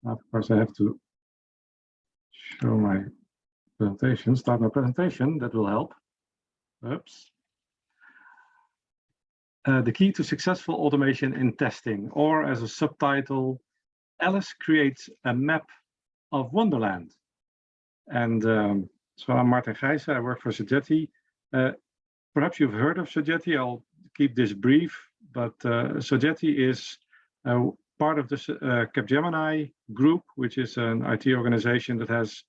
Of course, I have to show my presentation, start my presentation. That will help. Oops. The key to successful automation in testing, or as a subtitle, Alice creates a map of Wonderland. And so I'm Martin Gijssen, I work for Sogeti. Perhaps you've heard of Sogeti. I'll keep this brief, but Sogeti is part of the Capgemini group, which is an IT organization that has,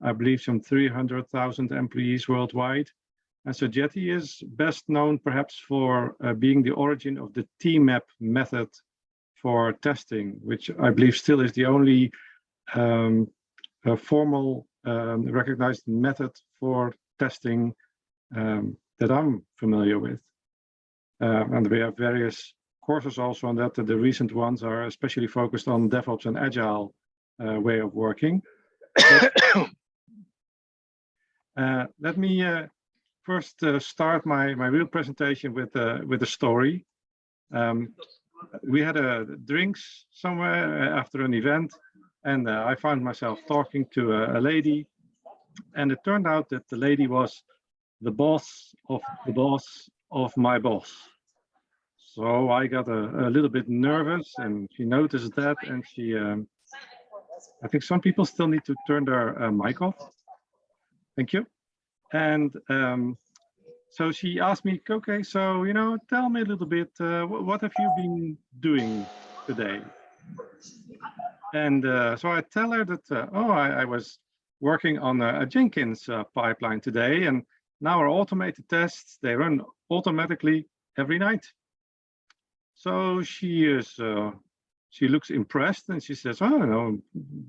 I believe, some 300,000 employees worldwide. And Sogeti is best known perhaps for being the origin of the TMAP method for testing, which I believe still is the only formal recognized method for testing that I'm familiar with. And we have various courses also on that. The recent ones are especially focused on DevOps and Agile way of working. Let me first start my real presentation with a story. We had drinks somewhere after an event, and I found myself talking to a lady, and it turned out that the lady was the boss of my boss. So I got a little bit nervous, and she noticed that, and she, I think some people still need to turn their mic off. Thank you. And so she asked me, okay, so, tell me a little bit, what have you been doing today? And so I tell her that, I was working on a Jenkins pipeline today, and now our automated tests, they run automatically every night. So she looks impressed, and she says, oh,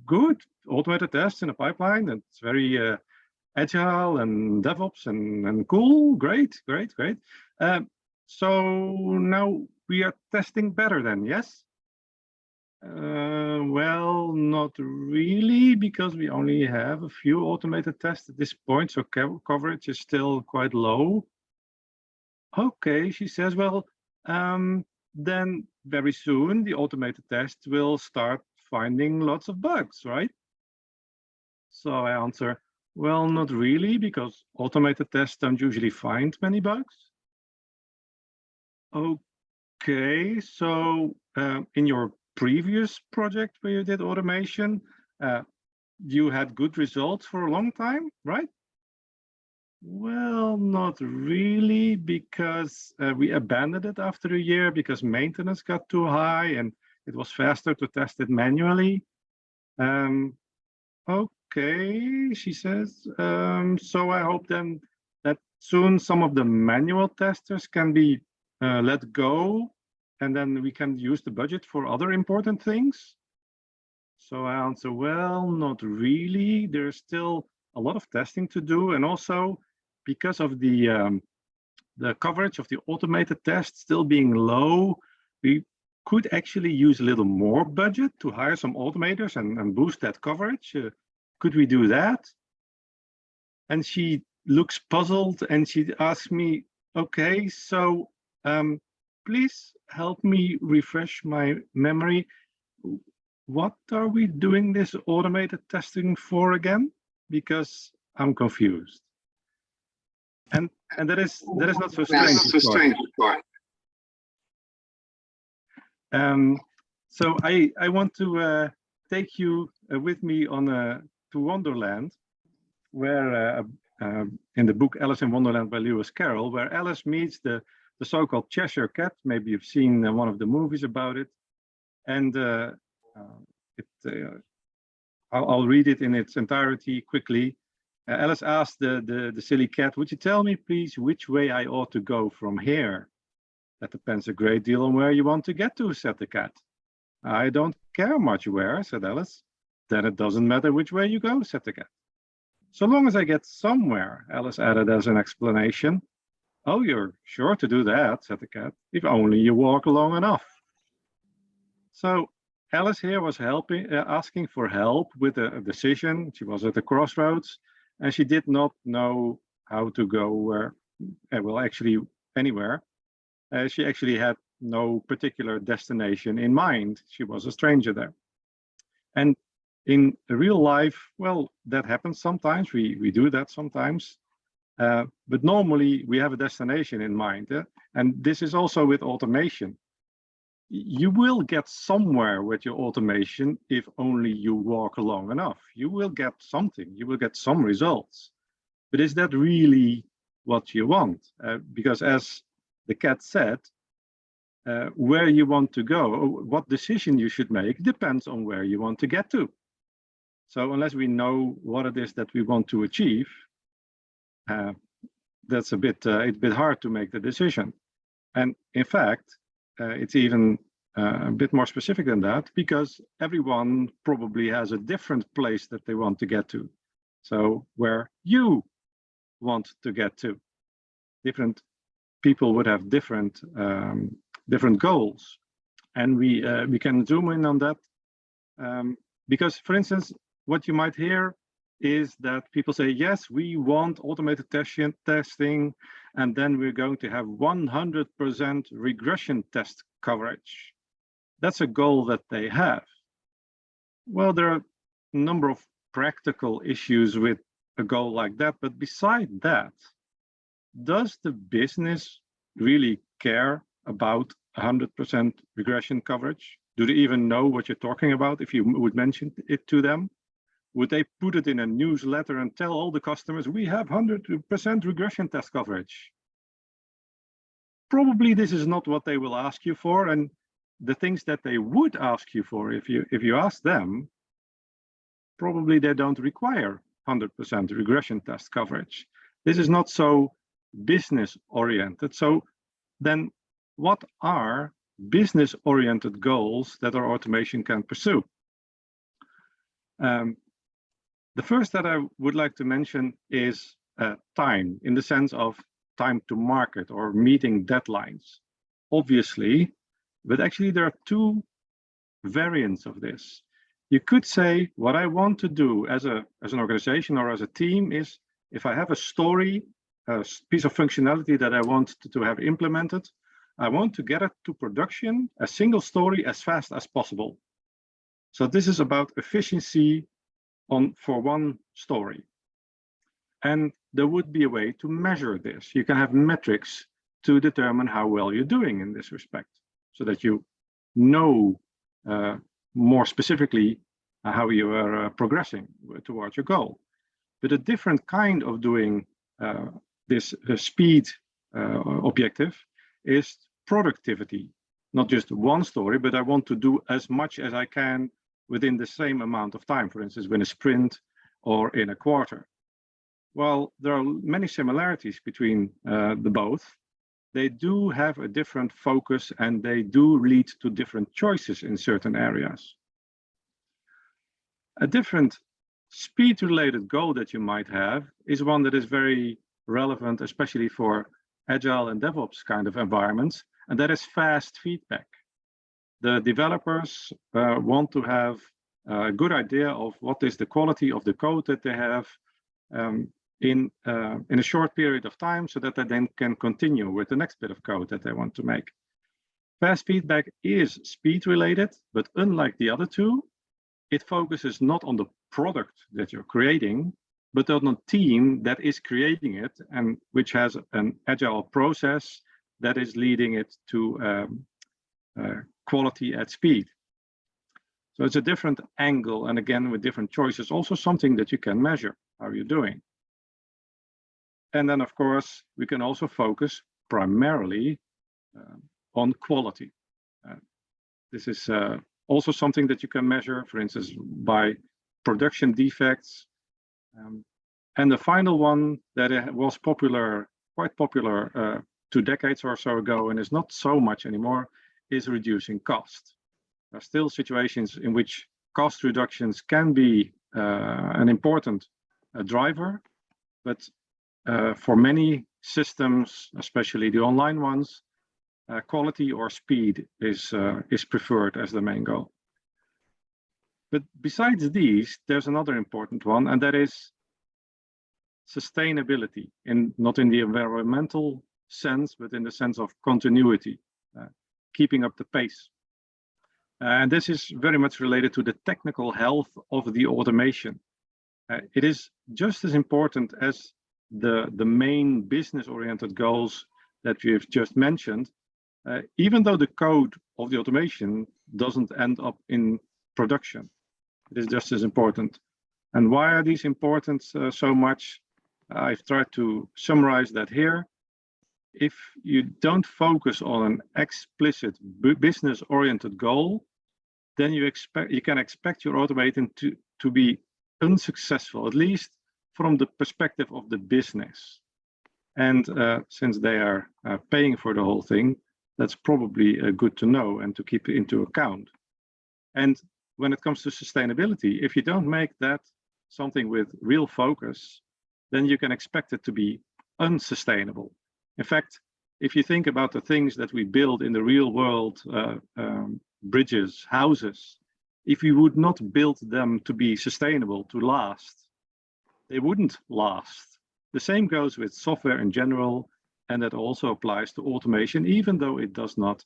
good, automated tests in a pipeline. It's very Agile and DevOps and cool, great. So now we are testing better then, yes? Well, not really, because we only have a few automated tests at this point, so coverage is still quite low. Okay, she says, well, then very soon the automated tests will start finding lots of bugs, right? So I answer, well, not really, because automated tests don't usually find many bugs. Okay, so in your previous project where you did automation, you had good results for a long time, right? Well, not really, because we abandoned it after a year because maintenance got too high and it was faster to test it manually. Okay, she says. So I hope then that soon some of the manual testers can be let go, and then we can use the budget for other important things. So I answer, well, not really. There's still a lot of testing to do, and also because of the coverage of the automated tests still being low, we could actually use a little more budget to hire some automators and boost that coverage. Could we do that? And she looks puzzled and she asks me, okay, so please help me refresh my memory. What are we doing this automated testing for again? Because I'm confused. And that is not so strange. So I want to take you with me on to Wonderland, where in the book Alice in Wonderland by Lewis Carroll, where Alice meets the so-called Cheshire Cat. Maybe you've seen one of the movies about it, and I'll read it in its entirety quickly. Alice asked the silly cat, would you tell me, please, which way I ought to go from here? That depends a great deal on where you want to get to, said the cat. I don't care much where, said Alice. Then it doesn't matter which way you go, said the cat. So long as I get somewhere, Alice added as an explanation. Oh, you're sure to do that, said the cat, if only you walk long enough. So Alice here was asking for help with a decision. She was at a crossroads, and she did not know how to go where, well, actually anywhere. She actually had no particular destination in mind. She was a stranger there. And in real life, well, that happens sometimes. We do that sometimes. But normally we have a destination in mind. And this is also with automation. You will get somewhere with your automation if only you walk long enough. You will get something, you will get some results. But is that really what you want? Because as the cat said, where you want to go, what decision you should make depends on where you want to get to. So unless we know what it is that we want to achieve, that's a bit hard to make the decision. And in fact, it's even a bit more specific than that, because everyone probably has a different place that they want to get to. So where you want to get to, different people would have different goals, and we can zoom in on that, because, for instance, what you might hear is that people say, yes, we want automated testing, and then we're going to have 100% regression test coverage. That's a goal that they have. Well, there are a number of practical issues with a goal like that, but beside that, does the business really care about 100% regression coverage? Do they even know what you're talking about if you would mention it to them? Would they put it in a newsletter and tell all the customers, we have 100% regression test coverage? Probably this is not what they will ask you for, and the things that they would ask you for, if you ask them, probably they don't require 100% regression test coverage. This is not so business oriented. So then what are business oriented goals that our automation can pursue? The first that I would like to mention is time, in the sense of time to market or meeting deadlines. Obviously, but actually there are two variants of this. You could say, what I want to do as an organization or as a team is, if I have a story, a piece of functionality that I want to have implemented, I want to get it to production, a single story, as fast as possible. So this is about efficiency for one story. And there would be a way to measure this. You can have metrics to determine how well you're doing in this respect, so that you know more specifically how you are progressing towards your goal. But a different kind of doing this speed objective is productivity. Not just one story, but I want to do as much as I can within the same amount of time, for instance, in a sprint or in a quarter. Well, there are many similarities between the both. They do have a different focus, and they do lead to different choices in certain areas. A different speed-related goal that you might have is one that is very relevant, especially for agile and DevOps kind of environments, and that is fast feedback. The developers want to have a good idea of what is the quality of the code that they have in a short period of time, so that they then can continue with the next bit of code that they want to make. Fast feedback is speed related, but unlike the other two, it focuses not on the product that you're creating, but on a team that is creating it and which has an agile process that is leading it to quality at speed. So it's a different angle, and again, with different choices, also something that you can measure how you're doing. And then, of course, we can also focus primarily on quality. This is also something that you can measure, for instance, by production defects. And the final one that was quite popular 2 decades or so ago, and is not so much anymore, is reducing cost. There are still situations in which cost reductions can be an important driver, but for many systems, especially the online ones, quality or speed is preferred as the main goal. But besides these, there's another important one, and that is sustainability, not in the environmental sense, but in the sense of continuity, keeping up the pace. And this is very much related to the technical health of the automation. It is just as important as the main business-oriented goals that we've just mentioned, even though the code of the automation doesn't end up in production. It is just as important. And why are these important so much? I've tried to summarize that here. If you don't focus on an explicit business-oriented goal, then you can expect your automation to be unsuccessful, at least from the perspective of the business. And since they are paying for the whole thing, that's probably good to know and to keep into account. And when it comes to sustainability, if you don't make that something with real focus, then you can expect it to be unsustainable. In fact, if you think about the things that we build in the real world, bridges, houses, if we would not build them to be sustainable, to last, they wouldn't last. The same goes with software in general, and that also applies to automation, even though it does not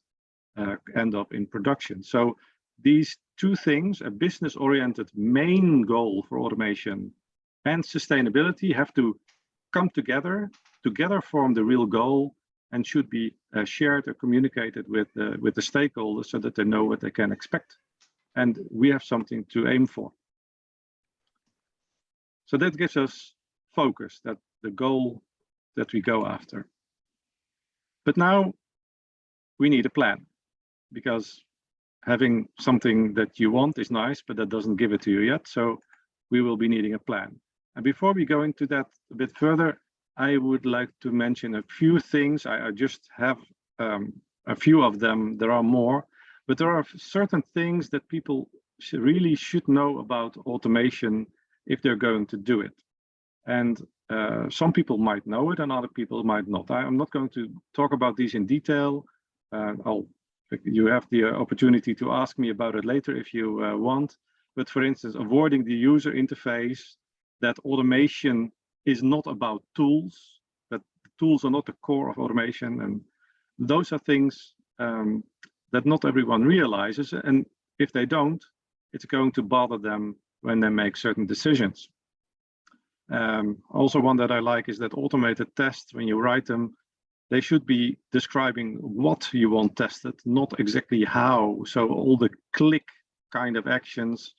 end up in production. So these two things, a business-oriented main goal for automation and sustainability, have to come together form the real goal, and should be shared or communicated with the stakeholders so that they know what they can expect. And we have something to aim for. So that gives us focus, that the goal that we go after. But now we need a plan, because having something that you want is nice, but that doesn't give it to you yet. So we will be needing a plan. And before we go into that a bit further, I would like to mention a few things. I just have a few of them. There are more, but there are certain things that people really should know about automation if they're going to do it. And some people might know it and other people might not. I'm not going to talk about these in detail. You have the opportunity to ask me about it later if you want. But for instance, avoiding the user interface, that automation is not about tools, that tools are not the core of automation. And those are things that not everyone realizes. And if they don't, it's going to bother them when they make certain decisions. Also, one that I like is that automated tests, when you write them, they should be describing what you want tested, not exactly how. So all the click kind of actions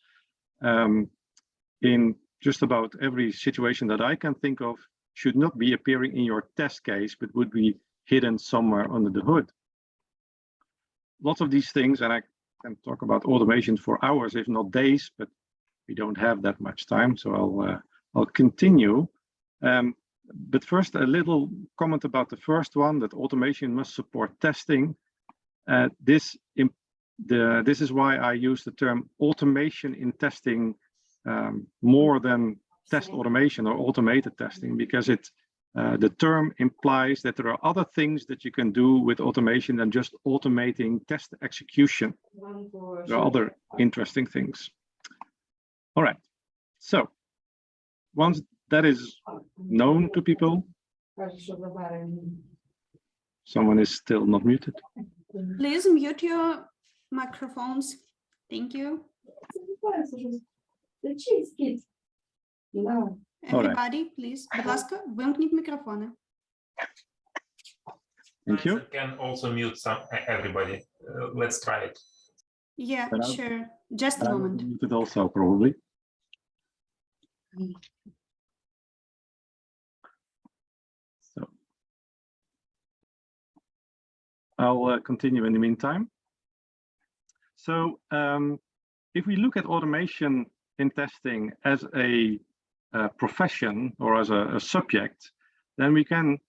in just about every situation that I can think of should not be appearing in your test case, but would be hidden somewhere under the hood. Lots of these things, and I can talk about automation for hours, if not days, but we don't have that much time, so I'll continue. But first, a little comment about the first one, that automation must support testing. This is why I use the term automation in testing more than test automation or automated testing, because the term implies that there are other things that you can do with automation than just automating test execution. There are other interesting things. All right, so once that is known to people, someone is still not muted. Please mute your microphones. Thank you. Everybody, please, будь ласка, вимкніть мікрофони. Thank you. Can also mute everybody. Let's try it. Yeah, sure. Just a moment. Muted also, probably. So I'll continue in the meantime. So if we look at automation in testing as a profession or as a subject, then we can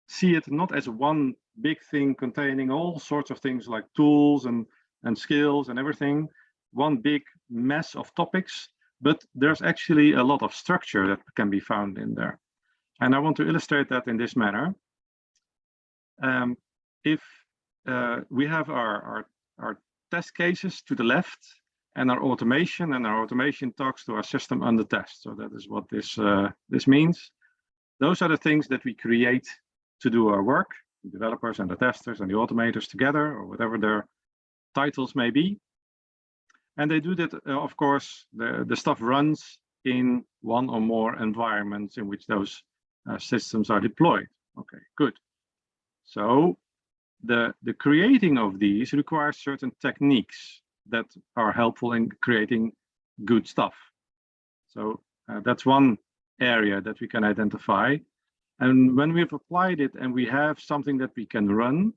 see it not as one big thing containing all sorts of things like tools and skills and everything, one big mess of topics, but there's actually a lot of structure that can be found in there. And I want to illustrate that in this manner. If we have our test cases to the left and our automation talks to our system under test. So that is what this means. Those are the things that we create to do our work, the developers and the testers and the automators together, or whatever their titles maybe. And they do that, of course, the stuff runs in one or more environments in which those systems are deployed. Okay, good. So the creating of these requires certain techniques that are helpful in creating good stuff. So that's one area that we can identify. And when we've applied it and we have something that we can run,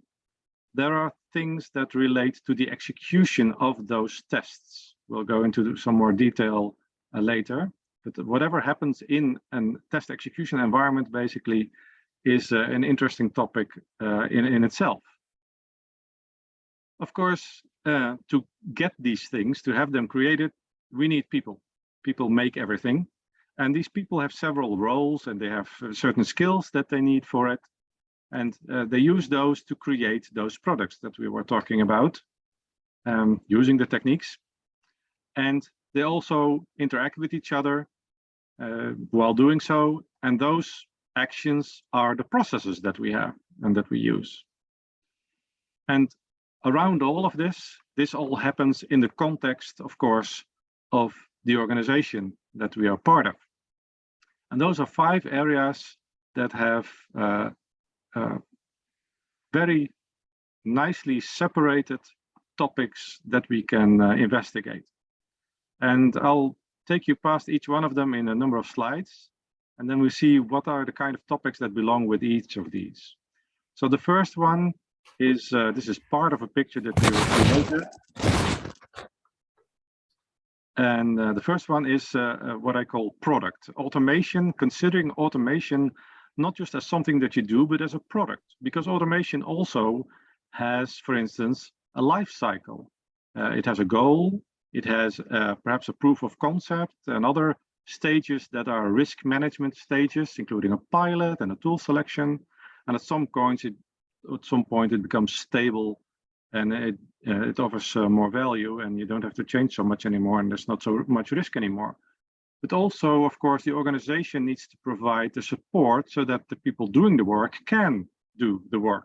there are things that relate to the execution of those tests. We'll go into some more detail later, but whatever happens in a test execution environment basically is an interesting topic in itself. Of course, to get these things, to have them created, we need people. People make everything. And these people have several roles and they have certain skills that they need for it. And they use those to create those products that we were talking about, using the techniques. And they also interact with each other while doing so. And those actions are the processes that we have and that we use. And around all of this, this all happens in the context, of course, of the organization that we are part of. And those are 5 areas that have very nicely separated topics that we can investigate. And I'll take you past each one of them in a number of slides, and then we see what are the kind of topics that belong with each of these. So the first one is, this is part of a picture that we created. And the first one is what I call product automation, considering automation not just as something that you do, but as a product, because automation also has, for instance, a life cycle. It has a goal, it has perhaps a proof of concept and other stages that are risk management stages, including a pilot and a tool selection. And at some point it becomes stable and it offers more value, and you don't have to change so much anymore, and there's not so much risk anymore. But also, of course, the organization needs to provide the support so that the people doing the work can do the work,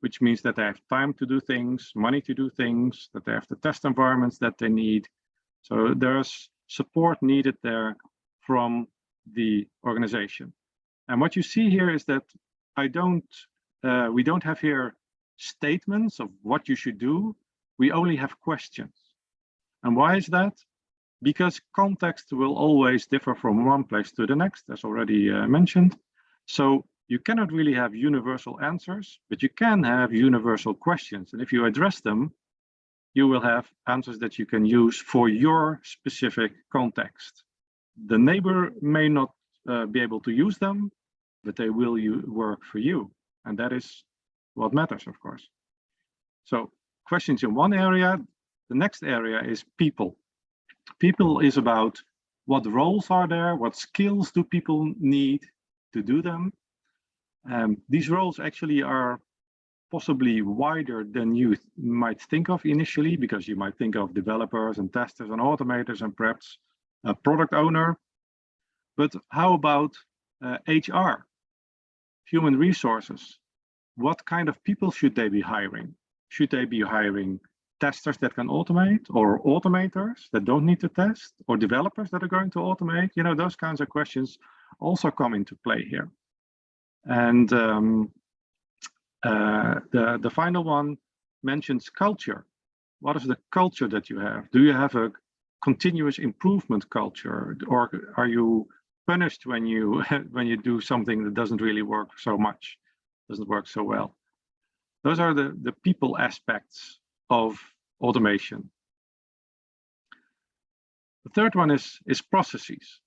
which means that they have time to do things, money to do things, that they have the test environments that they need. So there's support needed there from the organization. And what you see here is that we don't have here statements of what you should do. We only have questions. And why is that? Because context will always differ from one place to the next, as already mentioned. So you cannot really have universal answers, but you can have universal questions. And if you address them, you will have answers that you can use for your specific context. The neighbor may not be able to use them, but they will work for you. And that is what matters, of course. So questions in one area. The next area is people. People is about what roles are there, what skills do people need to do them. These roles actually are possibly wider than you might think of initially, because you might think of developers and testers and automators and perhaps a product owner. But how about HR, human resources? What kind of people should they be hiring? Should they be hiring testers that can automate, or automators that don't need to test, or developers that are going to automate? You know, those kinds of questions also come into play here. And the final one mentions culture. What is the culture that you have? Do you have a continuous improvement culture, or are you punished when you do something that doesn't really work so much, doesn't work so well? Those are the people aspects of automation. The third one is processes.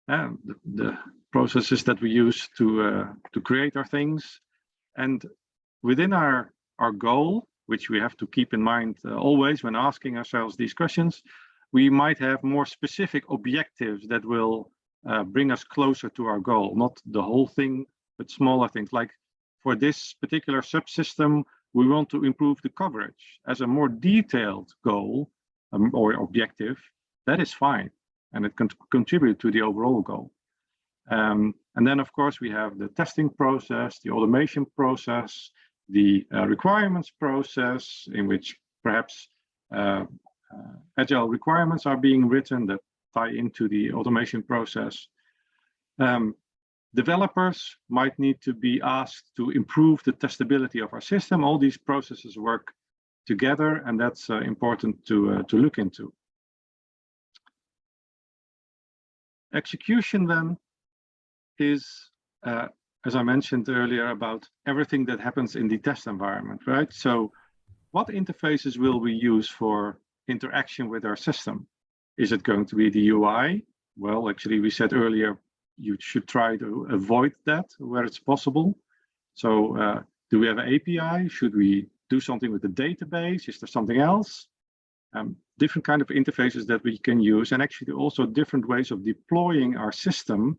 And the processes that we use to create our things. And within our goal, which we have to keep in mind always when asking ourselves these questions, we might have more specific objectives that will bring us closer to our goal, not the whole thing, but smaller things. Like for this particular subsystem, we want to improve the coverage as a more detailed goal or objective. That is fine, and it can contribute to the overall goal. And then, of course, we have the testing process, the automation process, the requirements process, in which perhaps agile requirements are being written that tie into the automation process. Developers might need to be asked to improve the testability of our system. All these processes work together, and that's important to look into. Execution then is, as I mentioned earlier, about everything that happens in the test environment, right? So what interfaces will we use for interaction with our system? Is it going to be the UI? Well, actually, we said earlier, you should try to avoid that where it's possible. So do we have an API? Should we do something with the database? Is there something else? Different kind of interfaces that we can use, and actually also different ways of deploying our system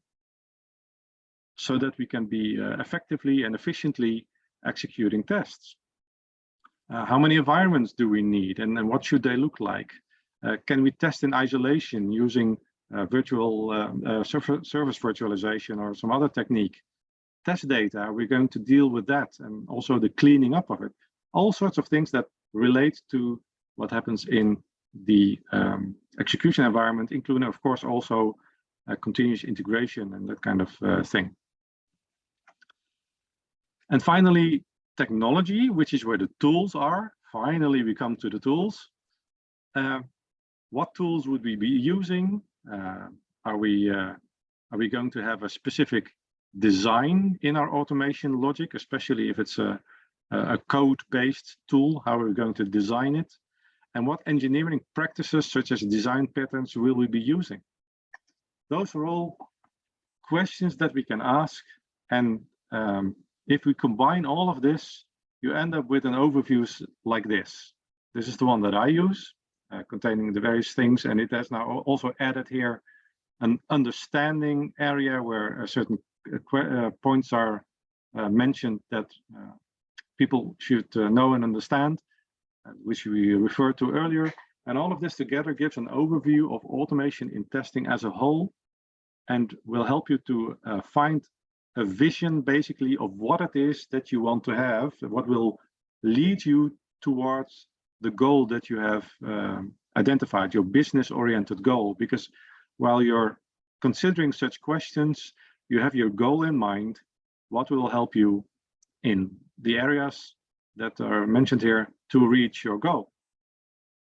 so that we can be effectively and efficiently executing tests. How many environments do we need, and what should they look like? Can we test in isolation using virtual service virtualization or some other technique? Test data, we're going to deal with that, and also the cleaning up of it. All sorts of things that relate to what happens in the execution environment, including, of course, also continuous integration and that kind of thing. And finally, technology, which is where the tools are. Finally, we come to the tools. What tools would we be using? Are we going to have a specific design in our automation logic, especially if it's a code-based tool? How are we going to design it? And what engineering practices, such as design patterns, will we be using? Those are all questions that we can ask. And if we combine all of this, you end up with an overview like this. This is the one that I use, containing the various things. And it has now also added here an understanding area where certain points are mentioned that people should know and understand, which we referred to earlier. And all of this together gives an overview of automation in testing as a whole, and will help you to find a vision basically of what it is that you want to have, what will lead you towards the goal that you have identified, your business-oriented goal. Because while you're considering such questions, you have your goal in mind, what will help you in the areas that are mentioned here to reach your goal.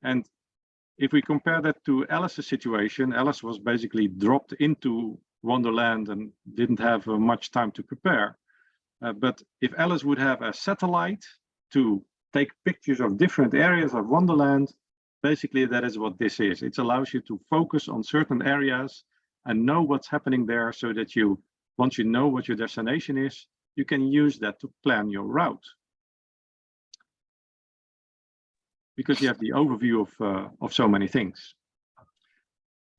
And if we compare that to Alice's situation, Alice was basically dropped into Wonderland and didn't have much time to prepare. But if Alice would have a satellite to take pictures of different areas of Wonderland, basically that is what this is. It allows you to focus on certain areas and know what's happening there, so that you, once you know what your destination is, you can use that to plan your route. Because you have the overview of so many things.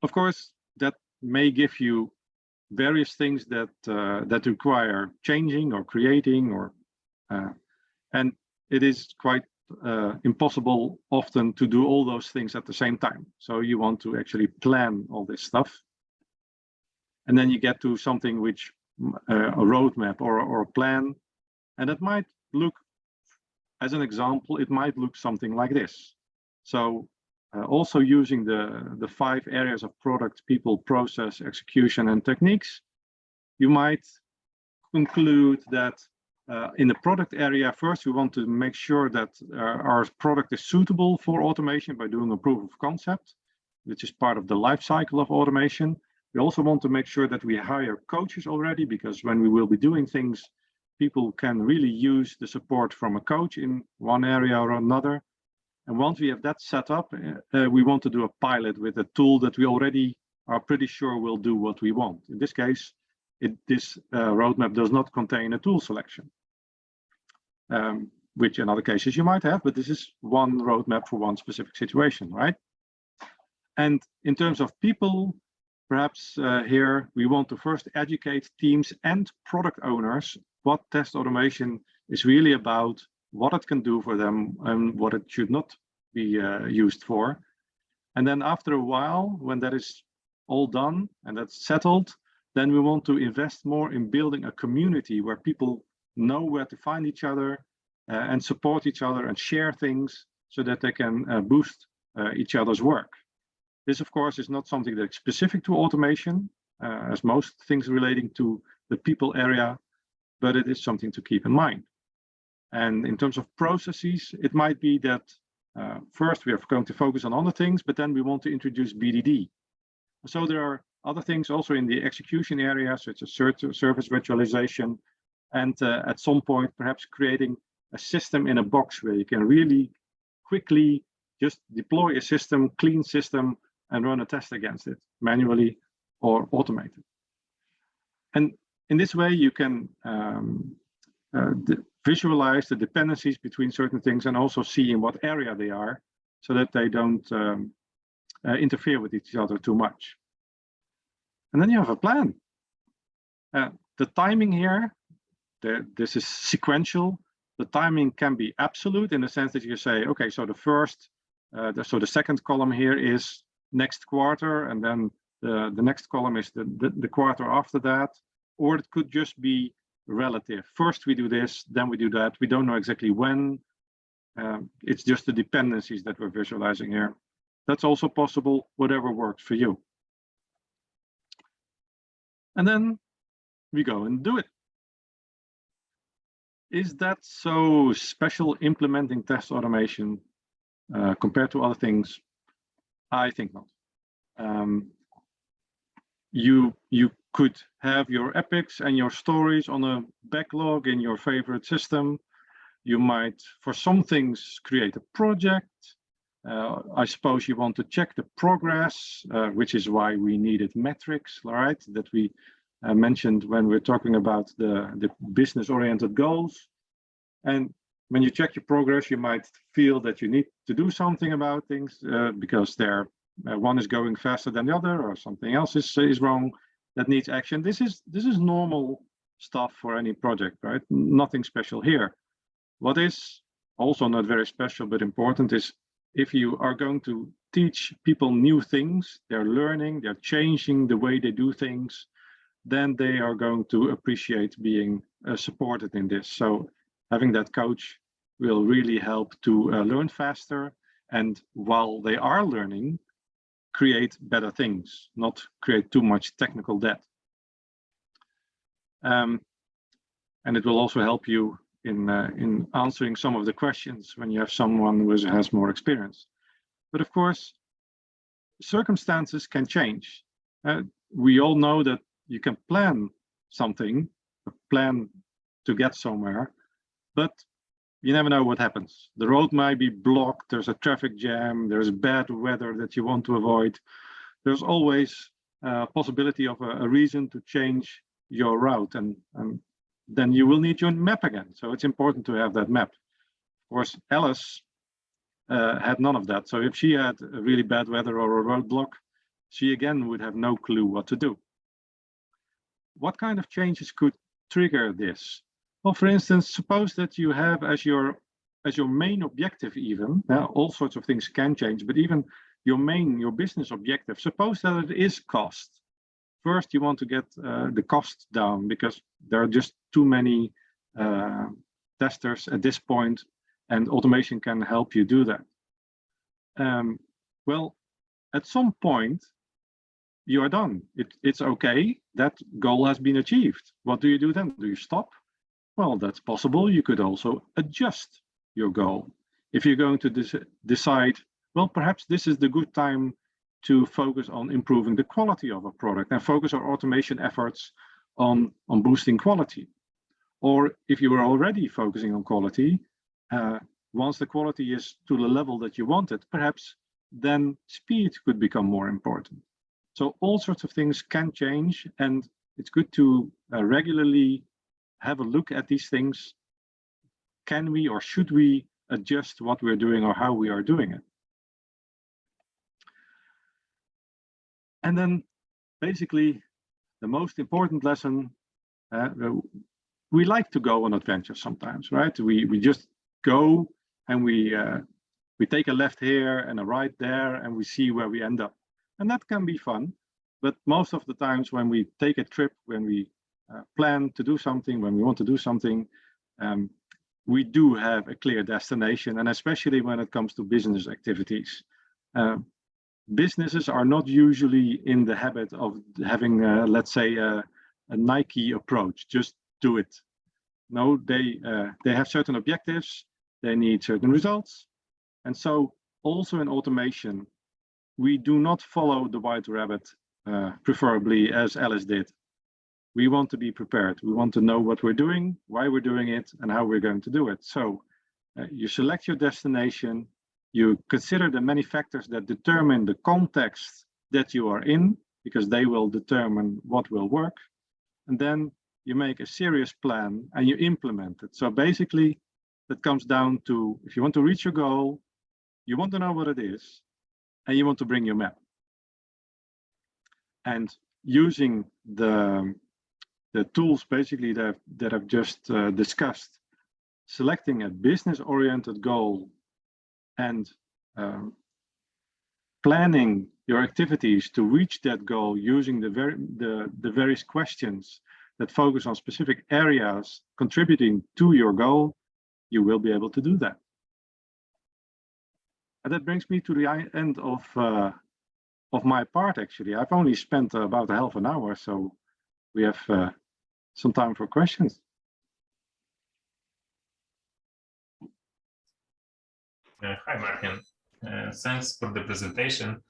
Of course, that may give you various things that that require changing or creating, or and it is quite impossible often to do all those things at the same time. So you want to actually plan all this stuff, and then you get to something which a roadmap or a plan, and it might look, as an example, it might look something like this. So also using the 5 areas of product, people, process, execution, and techniques, you might conclude that in the product area, first we want to make sure that our product is suitable for automation by doing a proof of concept, which is part of the life cycle of automation. We also want to make sure that we hire coaches already, because when we will be doing things, people can really use the support from a coach in one area or another. And once we have that set up, we want to do a pilot with a tool that we already are pretty sure will do what we want. In this case, this roadmap does not contain a tool selection, which in other cases you might have, but this is one roadmap for one specific situation, right? And in terms of people, perhaps here we want to first educate teams and product owners what test automation is really about, what it can do for them, and what it should not be used for. And then after a while, when that is all done and that's settled, then we want to invest more in building a community where people know where to find each other and support each other and share things, so that they can boost each other's work. This, of course, is not something that's specific to automation, as most things relating to the people area, but it is something to keep in mind. And in terms of processes, it might be that first we are going to focus on other things, but then we want to introduce BDD. So there are other things also in the execution area, such as service virtualization, and at some point, perhaps creating a system in a box where you can really quickly just deploy a system, clean system, and run a test against it, manually or automated. And in this way, you can visualize the dependencies between certain things and also see in what area they are, so that they don't interfere with each other too much. And then you have a plan. The timing here, this is sequential. The timing can be absolute in the sense that you say, okay, so the second column here is next quarter, and then the next column is the quarter after that. Or it could just be relative. First we do this, then we do that. We don't know exactly when. It's just the dependencies that we're visualizing here. That's also possible, whatever works for you. And then we go and do it. Is that so special, implementing test automation compared to other things? I think not. You could have your epics and your stories on a backlog in your favorite system. You might, for some things, create a project. I suppose you want to check the progress, which is why we needed metrics, right? That we mentioned when we're talking about the business-oriented goals. And when you check your progress, you might feel that you need to do something about things because one is going faster than the other, or something else is wrong that needs action. This is normal stuff for any project, right? Nothing special here. What is also not very special but important is if you are going to teach people new things, they're learning, they're changing the way they do things, then they are going to appreciate being supported in this. So having that coach will really help to learn faster, and while they are learning, create better things, not create too much technical debt. And it will also help you in answering some of the questions when you have someone who has more experience. But of course, circumstances can change. We all know that you can plan something, plan to get somewhere, but you never know what happens. The road might be blocked, there's a traffic jam, there's bad weather that you want to avoid. There's always a possibility of a reason to change your route, and then you will need your map again. So it's important to have that map. Of course, Alice had none of that. So if she had a really bad weather or a roadblock, she again would have no clue what to do. What kind of changes could trigger this? Well, for instance, suppose that you have as your main objective, even all sorts of things can change, but even your business objective, suppose that it is cost. First, you want to get the cost down because there are just too many testers at this point, and automation can help you do that. Well, at some point, you are done. It's okay, that goal has been achieved. What do you do then? Do you stop? Well, that's possible. You could also adjust your goal. If you're going to decide, well, perhaps this is the good time to focus on improving the quality of a product and focus our automation efforts on boosting quality. Or if you were already focusing on quality, once the quality is to the level that you wanted, perhaps then speed could become more important. So all sorts of things can change, and it's good to regularly have a look at these things. Can we or should we adjust what we're doing or how we are doing it? And then basically the most important lesson, we like to go on adventures sometimes, right? We just go and we take a left here and a right there and we see where we end up. And that can be fun, but most of the times when we take a trip, when we plan to do something, when we want to do something, we do have a clear destination, and especially when it comes to business activities. Businesses are not usually in the habit of having, let's say, a Nike approach, just do it. No, they have certain objectives, they need certain results. And so also in automation, we do not follow the white rabbit, preferably as Alice did. We want to be prepared. We want to know what we're doing, why we're doing it, and how we're going to do it. So you select your destination, you consider the many factors that determine the context that you are in, because they will determine what will work. And then you make a serious plan and you implement it. So basically, that comes down to, if you want to reach your goal, you want to know what it is, and you want to bring your map. And using the tools basically that I've just discussed, selecting a business-oriented goal and planning your activities to reach that goal using the various questions that focus on specific areas contributing to your goal, you will be able to do that. And that brings me to the end of my part, actually. I've only spent about half an hour, so we have some time for questions. Hi, Martin. Thanks for the presentation.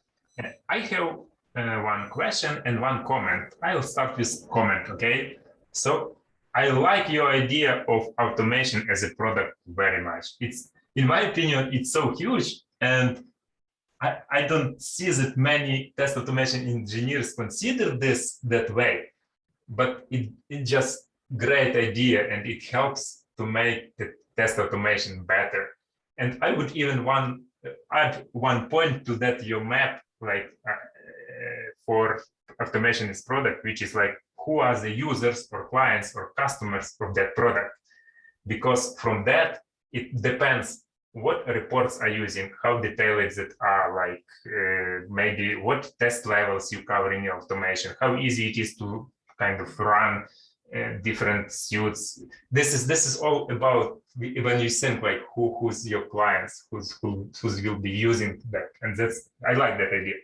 I have one question and one comment. I'll start with comment, okay? So I like your idea of automation as a product very much. It's, in my opinion, it's so huge, and I don't see that many test automation engineers consider this that way, but it's just great idea, and it helps to make the test automation better. And I would even add one point to that, your map, like for automation is product, which is like, who are the users or clients or customers of that product? Because from that, it depends what reports are using, how detailed it are, like maybe what test levels you cover in your automation, how easy it is to kind of run different suits. This is all about when you think like who's your clients, who's will be using that, and that's, I like that idea.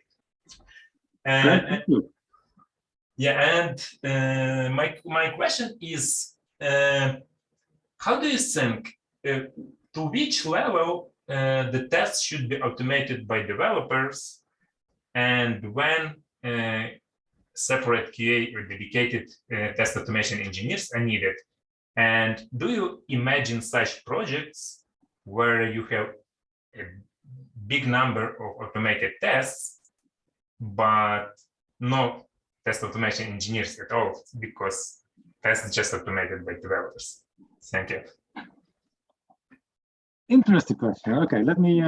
Yeah, and my question is, how do you think to which level the tests should be automated by developers, and when separate QA or dedicated test automation engineers are needed? And do you imagine such projects where you have a big number of automated tests, but no test automation engineers at all, because tests are just automated by developers? Thank you. Interesting question. Okay, let me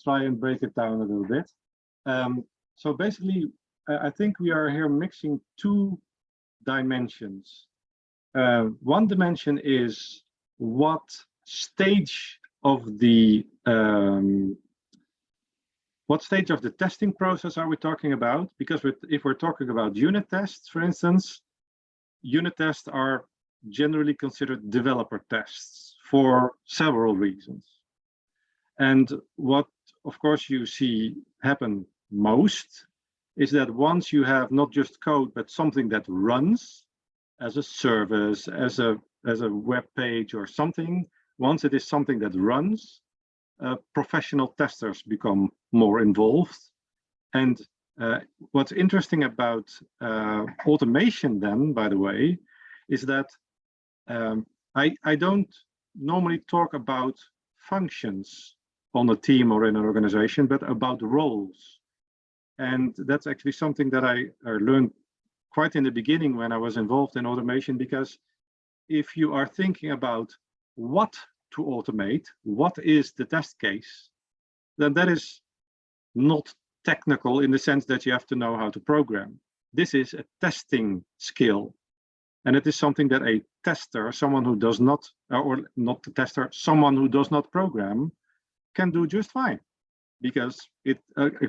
try and break it down a little bit. So basically, I think we are here mixing two dimensions. One dimension is what stage of the testing process are we talking about? Because if we're talking about unit tests, for instance, unit tests are generally considered developer tests for several reasons. And what, of course, you see happen most is that once you have not just code, but something that runs as a service, as a web page or something, once it is something that runs, professional testers become more involved. And what's interesting about automation then, by the way, is that I don't normally talk about functions on a team or in an organization, but about roles. And that's actually something that I learned quite in the beginning when I was involved in automation, because if you are thinking about what to automate, what is the test case, then that is not technical in the sense that you have to know how to program. This is a testing skill. And it is something that a tester, someone who does not, or not the tester, someone who does not program, can do just fine, because it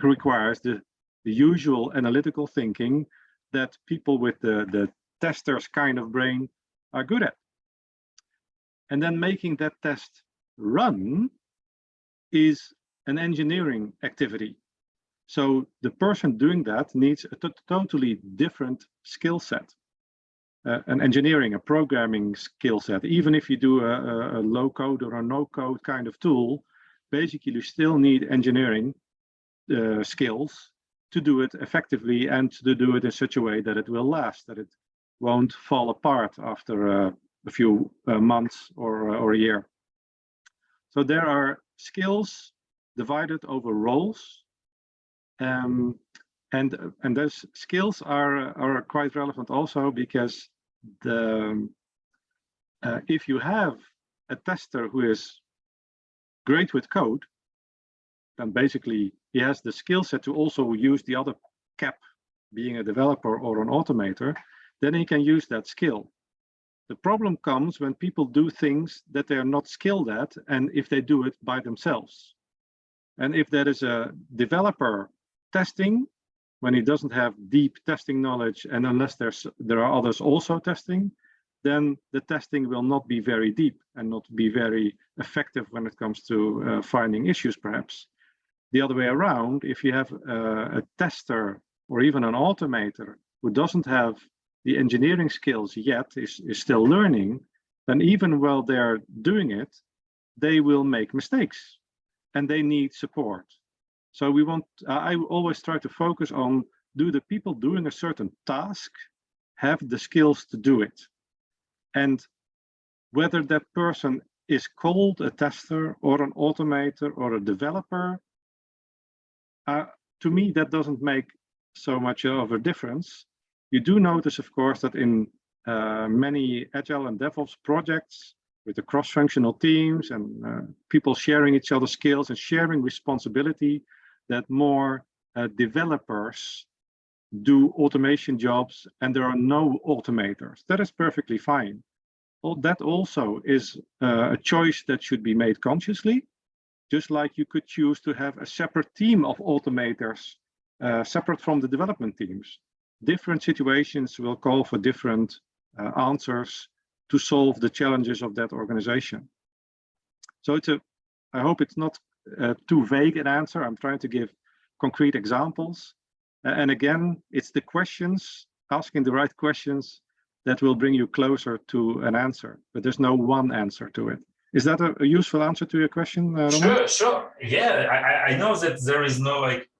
requires the usual analytical thinking that people with the tester's kind of brain are good at. And then making that test run is an engineering activity. So the person doing that needs a totally different skill set, an engineering, a programming skill set. Even if you do a low code or a no code kind of tool, basically you still need engineering skills to do it effectively and to do it in such a way that it will last, that it won't fall apart after a few months or a year. So there are skills divided over roles, and those skills are quite relevant also because if you have a tester who is great with code, then basically he has the skill set to also use the other cap, being a developer or an automator, then he can use that skill. The problem comes when people do things that they are not skilled at, and if they do it by themselves. And if there is a developer testing, when he doesn't have deep testing knowledge, and unless there are others also testing, then the testing will not be very deep and not be very effective when it comes to finding issues, perhaps. The other way around, if you have a tester or even an automator who doesn't have the engineering skills yet, is still learning, then even while they're doing it, they will make mistakes and they need support. So I always try to focus on, do the people doing a certain task have the skills to do it? And whether that person is called a tester or an automator or a developer, to me, that doesn't make so much of a difference. You do notice, of course, that in many Agile and DevOps projects with the cross-functional teams and people sharing each other's skills and sharing responsibility, that more developers do automation jobs and there are no automators. That is perfectly fine. Well, that also is a choice that should be made consciously, just like you could choose to have a separate team of automators separate from the development teams. Different situations will call for different answers to solve the challenges of that organization. So I hope it's not too vague an answer. I'm trying to give concrete examples. And again, it's the questions, asking the right questions, that will bring you closer to an answer, but there's no one answer to it. Is that a useful answer to your question, Roman? Sure. Yeah, I know that there is no like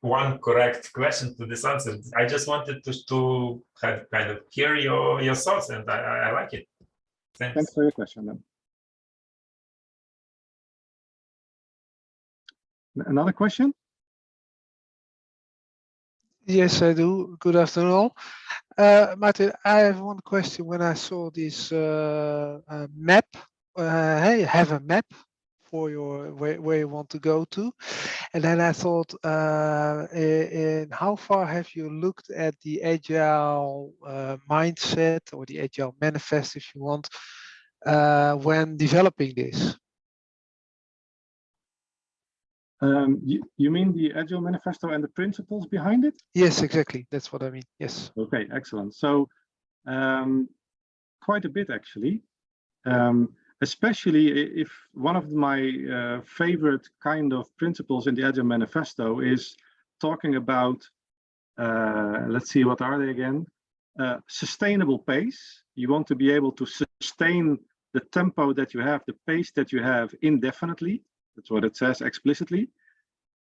one correct question to this answer. I just wanted to have kind of hear your thoughts, and I like it. Thanks for your question then. Another question? Yes, I do. Good afternoon all. Martin, I have one question. When I saw this map, hey, have a map for your where you want to go to, and then I thought, in how far have you looked at the agile mindset or the agile manifest, if you want, when developing this? You mean the Agile Manifesto and the principles behind it? Yes, exactly. That's what I mean. Yes. Okay, excellent. So quite a bit actually, especially if one of my favorite kind of principles in the Agile Manifesto is talking about, let's see, what are they again? Sustainable pace. You want to be able to sustain the tempo that you have, the pace that you have indefinitely. That's what it says explicitly.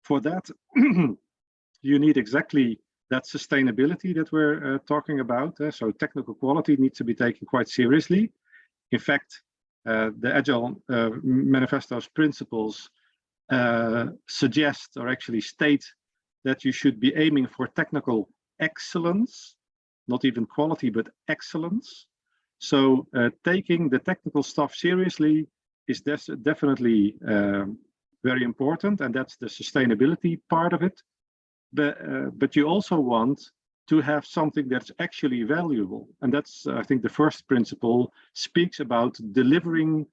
For that, you need exactly that sustainability that we're talking about. So technical quality needs to be taken quite seriously. In fact, the Agile Manifesto's principles suggest or actually state that you should be aiming for technical excellence, not even quality, but excellence. So taking the technical stuff seriously is definitely very important, and that's the sustainability part of it. But you also want to have something that's actually valuable, and that's, I think, the first principle speaks about delivering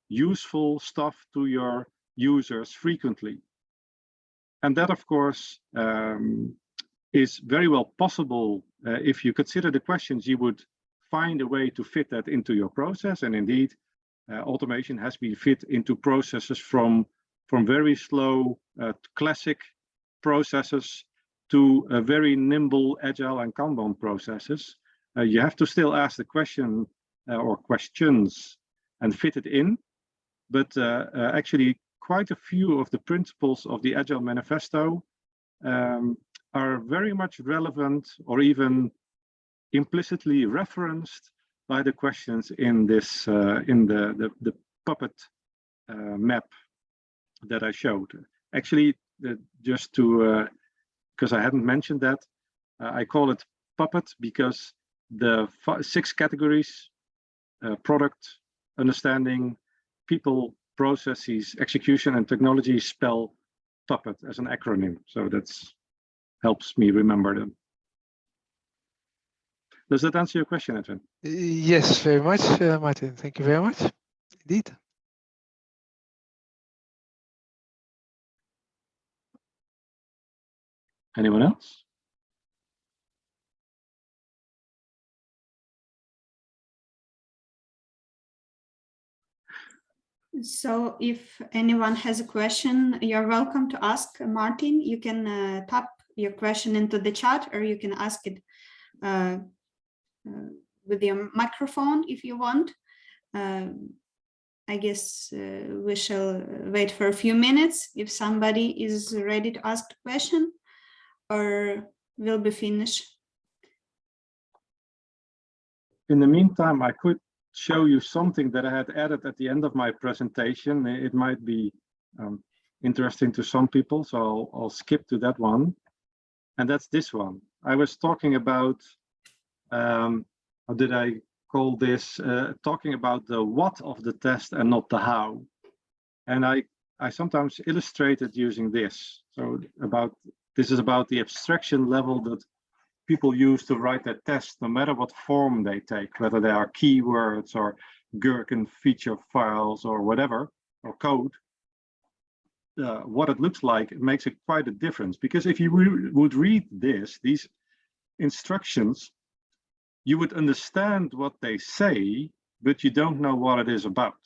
useful stuff to your users frequently. And that, of course, is very well possible if you consider the questions you would find a way to fit that into your process. And indeed, automation has been fit into processes from very slow classic processes to very nimble, agile, and Kanban processes. You have to still ask the question or questions and fit it in, but actually quite a few of the principles of the Agile Manifesto are very much relevant or even implicitly referenced by the questions in this in the puppet map that I showed. Actually, just to because I hadn't mentioned that, I call it puppet because the 6 categories: product, understanding, people, processes, execution, and technology spell puppet as an acronym. So that's helps me remember them. Does that answer your question, Edwin? Yes, very much, Martin. Thank you very much. Indeed. Anyone else? So if anyone has a question, you're welcome to ask Martin. You can type your question into the chat, or you can ask it with your microphone if you want. I guess we shall wait for a few minutes if somebody is ready to ask the question, or we'll be finished. In the meantime, I could show you something that I had added at the end of my presentation. It might be interesting to some people, so I'll skip to that one. And that's this one. I was talking about, how did I call this? Talking about the what of the test and not the how. And I sometimes illustrate it using this. So this is about the abstraction level that people use to write their tests, no matter what form they take, whether they are keywords or Gherkin feature files or whatever, or code. What it looks like, it makes it quite a difference, because if you would read these instructions, you would understand what they say, but you don't know what it is about.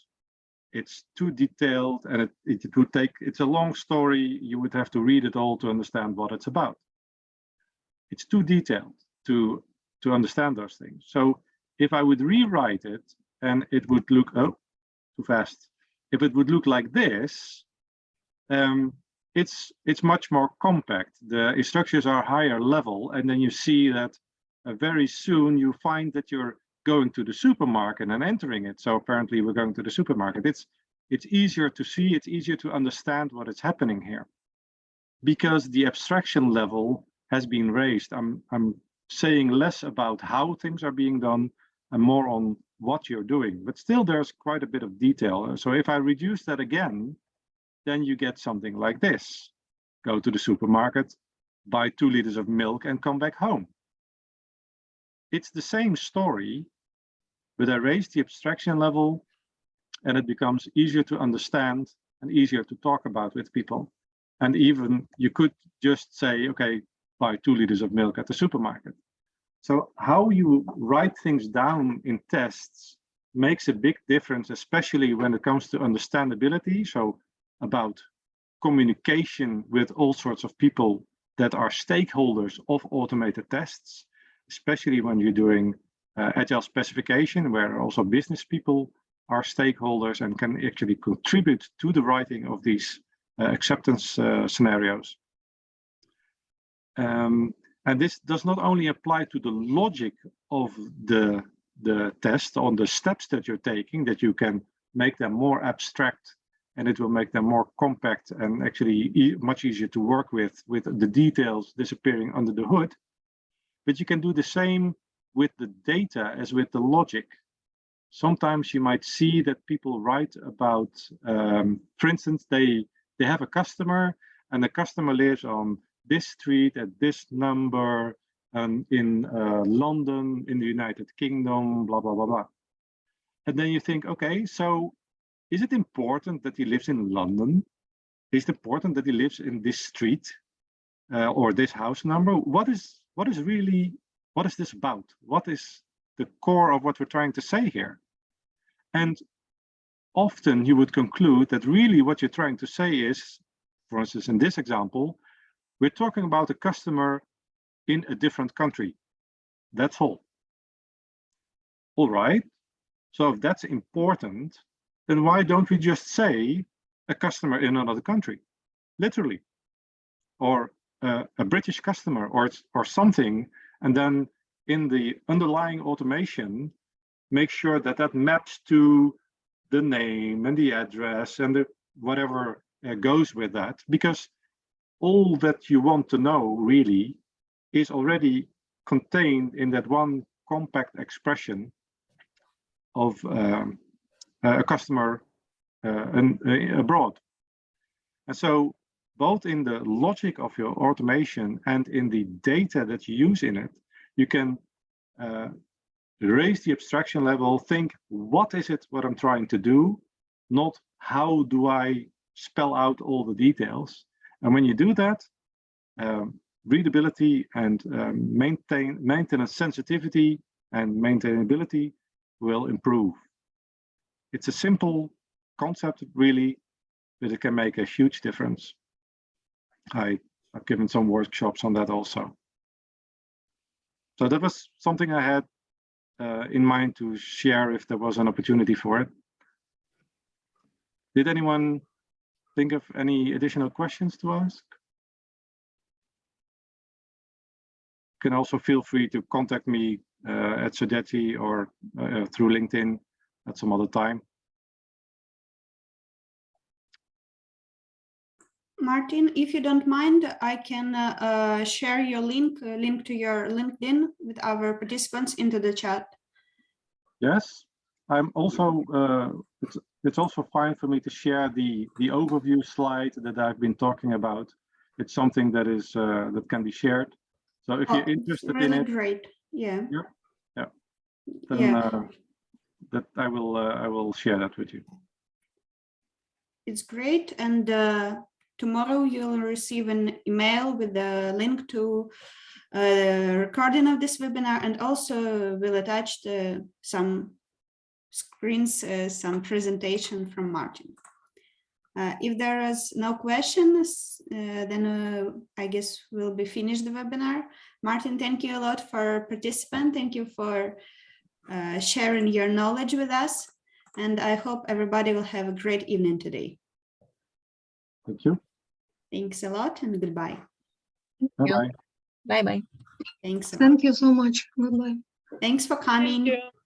It's too detailed, and it would take, it's a long story. You would have to read it all to understand what it's about. It's too detailed to understand those things. So if I would rewrite it and it would look, oh, too fast. If it would look like this, it's much more compact. The instructions are higher level, and then you see that very soon you find that you're going to the supermarket and entering it. So apparently we're going to the supermarket. It's easier to see, it's easier to understand what is happening here, because the abstraction level has been raised. I'm saying less about how things are being done and more on what you're doing, but still there's quite a bit of detail. So if I reduce that again, then you get something like this. Go to the supermarket, buy 2 liters of milk and come back home. It's the same story, but I raise the abstraction level and it becomes easier to understand and easier to talk about with people. And even you could just say, okay, buy 2 liters of milk at the supermarket. So how you write things down in tests makes a big difference, especially when it comes to understandability. So about communication with all sorts of people that are stakeholders of automated tests, especially when you're doing agile specification, where also business people are stakeholders and can actually contribute to the writing of these acceptance scenarios. And this does not only apply to the logic of the test on the steps that you're taking, that you can make them more abstract and it will make them more compact and actually much easier to work with the details disappearing under the hood. But you can do the same with the data as with the logic. Sometimes you might see that people write about, for instance, they have a customer and the customer lives on this street at this number in London, in the United Kingdom, blah, blah, blah, blah. And then you think, okay, so is it important that he lives in London? Is it important that he lives in this street or this house number? What is this about? What is the core of what we're trying to say here. And often you would conclude that really what you're trying to say is, for instance, in this example, we're talking about a customer in a different country. That's all. All right. So if that's important, then why don't we just say a customer in another country, literally, or a British customer, or something, and then in the underlying automation, make sure that that maps to the name and the address and the whatever goes with that, because all that you want to know really is already contained in that one compact expression of a customer abroad. And so both in the logic of your automation and in the data that you use in it, you can raise the abstraction level, think, what is it what I'm trying to do, not how do I spell out all the details. And when you do that, readability and maintenance sensitivity and maintainability will improve. It's a simple concept, really, but it can make a huge difference. I've given some workshops on that also. So that was something I had in mind to share if there was an opportunity for it. Did anyone think of any additional questions to ask? You can also feel free to contact me at Sodeti or through LinkedIn at some other time. Martin, if you don't mind, I can share your link to your LinkedIn with our participants into the chat. Yes, I'm also. It's also fine for me to share the overview slide that I've been talking about. It's something that is that can be shared. So if you're interested really in it, great. Yeah. Yeah. Then that I will share that with you. It's great, and tomorrow you'll receive an email with the link to recording of this webinar, and also we'll attach some screens, some presentation from Martin. If there is no questions, then I guess we'll be finished the webinar. Martin, thank you a lot for participant. Thank you for sharing your knowledge with us. And I hope everybody will have a great evening today. Thank you. Thanks a lot and goodbye. Bye-bye. Bye-bye. Thanks a lot. Thank you so much. Goodbye. Thanks for coming. Thank you.